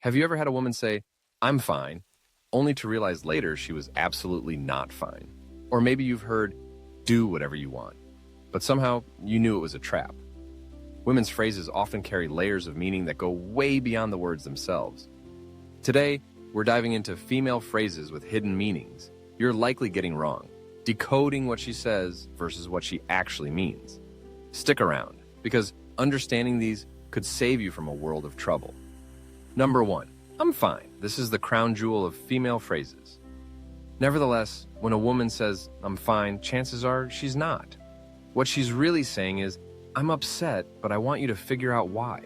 Have you ever had a woman say, "I'm fine," only to realize later she was absolutely not fine? Or maybe you've heard, "Do whatever you want," but somehow you knew it was a trap. Women's phrases often carry layers of meaning that go way beyond the words themselves. Today, we're diving into female phrases with hidden meanings you're likely getting wrong, decoding what she says versus what she actually means. Stick around, because understanding these could save you from a world of trouble. Number 1, I'm fine. This is the crown jewel of female phrases. Nevertheless, when a woman says, "I'm fine," chances are she's not. What she's really saying is, "I'm upset, but I want you to figure out why."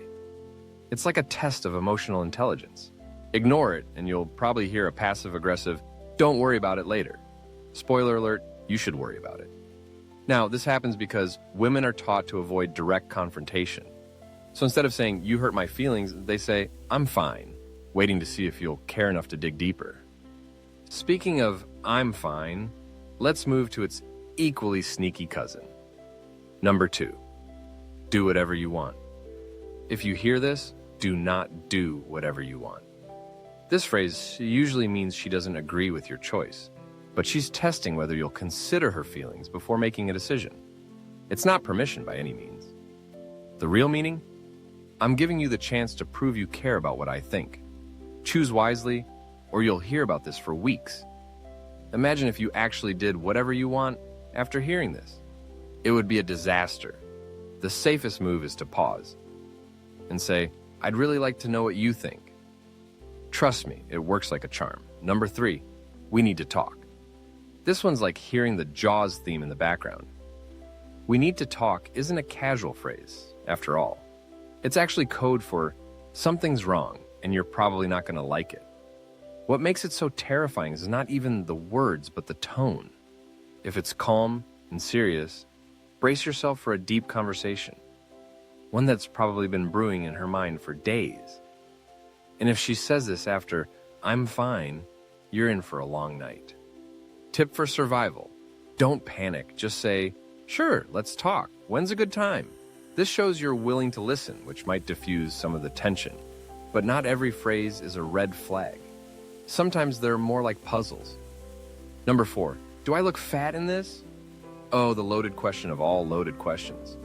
It's like a test of emotional intelligence. Ignore it, and you'll probably hear a passive-aggressive, "Don't worry about it later." Spoiler alert, you should worry about it. Now, this happens because women are taught to avoid direct confrontation. So instead of saying, "You hurt my feelings," they say, "I'm fine," waiting to see if you'll care enough to dig deeper. Speaking of "I'm fine," let's move to its equally sneaky cousin. Number 2, do whatever you want. If you hear this, do not do whatever you want. This phrase usually means she doesn't agree with your choice, but she's testing whether you'll consider her feelings before making a decision. It's not permission by any means. The real meaning? I'm giving you the chance to prove you care about what I think. Choose wisely, or you'll hear about this for weeks. Imagine if you actually did whatever you want after hearing this. It would be a disaster. The safest move is to pause and say, "I'd really like to know what you think." Trust me, it works like a charm. Number 3, we need to talk. This one's like hearing the Jaws theme in the background. "We need to talk" isn't a casual phrase, after all. It's actually code for something's wrong, and you're probably not going to like it. What makes it so terrifying is not even the words, but the tone. If it's calm and serious, brace yourself for a deep conversation, one that's probably been brewing in her mind for days. And if she says this after "I'm fine," you're in for a long night. Tip for survival: don't panic, just say, "Sure, let's talk. When's a good time?" This shows you're willing to listen, which might diffuse some of the tension. But not every phrase is a red flag. Sometimes they're more like puzzles. Number 4, do I look fat in this? Oh, the loaded question of all loaded questions.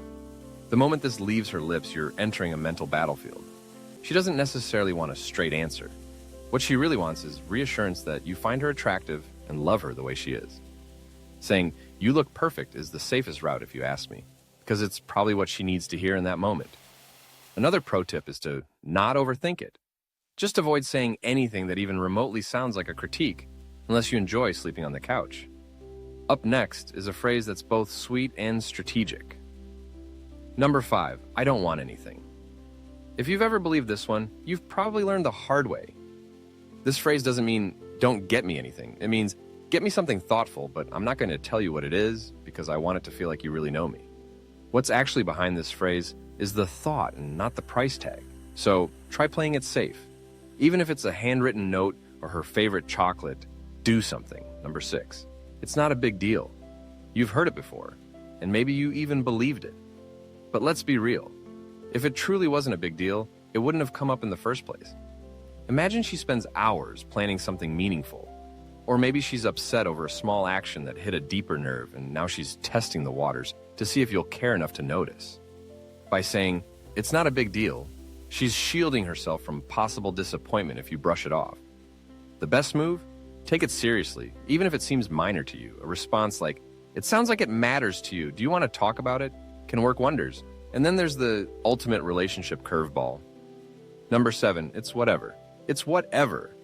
The moment this leaves her lips, you're entering a mental battlefield. She doesn't necessarily want a straight answer. What she really wants is reassurance that you find her attractive and love her the way she is. Saying, "You look perfect," is the safest route if you ask me, because it's probably what she needs to hear in that moment. Another pro tip is to not overthink it. Just avoid saying anything that even remotely sounds like a critique, unless you enjoy sleeping on the couch. Up next is a phrase that's both sweet and strategic. Number 5, I don't want anything. If you've ever believed this one, you've probably learned the hard way. This phrase doesn't mean "don't get me anything." It means "get me something thoughtful, but I'm not going to tell you what it is because I want it to feel like you really know me." What's actually behind this phrase is the thought and not the price tag. So try playing it safe. Even if it's a handwritten note or her favorite chocolate, do something. Number 6, it's not a big deal. You've heard it before, and maybe you even believed it. But let's be real. If it truly wasn't a big deal, it wouldn't have come up in the first place. Imagine she spends hours planning something meaningful. Or maybe she's upset over a small action that hit a deeper nerve, and now she's testing the waters to see if you'll care enough to notice. By saying, "It's not a big deal," she's shielding herself from possible disappointment if you brush it off. The best move? Take it seriously, even if it seems minor to you. A response like, "It sounds like it matters to you. Do you want to talk about it?" can work wonders. And then there's the ultimate relationship curveball. Number 7, it's whatever. It's whatever.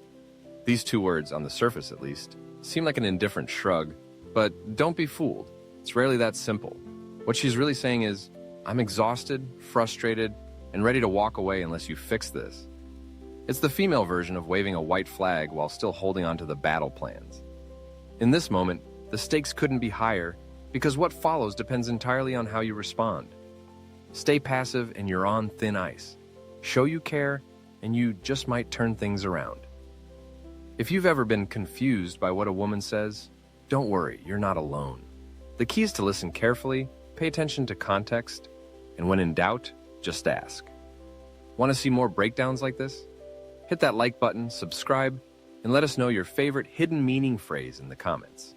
These two words, on the surface at least, seem like an indifferent shrug, but don't be fooled. It's rarely that simple. What she's really saying is, "I'm exhausted, frustrated, and ready to walk away unless you fix this." It's the female version of waving a white flag while still holding on to the battle plans. In this moment, the stakes couldn't be higher because what follows depends entirely on how you respond. Stay passive and you're on thin ice. Show you care, and you just might turn things around. If you've ever been confused by what a woman says, don't worry, you're not alone. The key is to listen carefully, pay attention to context, and when in doubt, just ask. Want to see more breakdowns like this? Hit that like button, subscribe, and let us know your favorite hidden meaning phrase in the comments.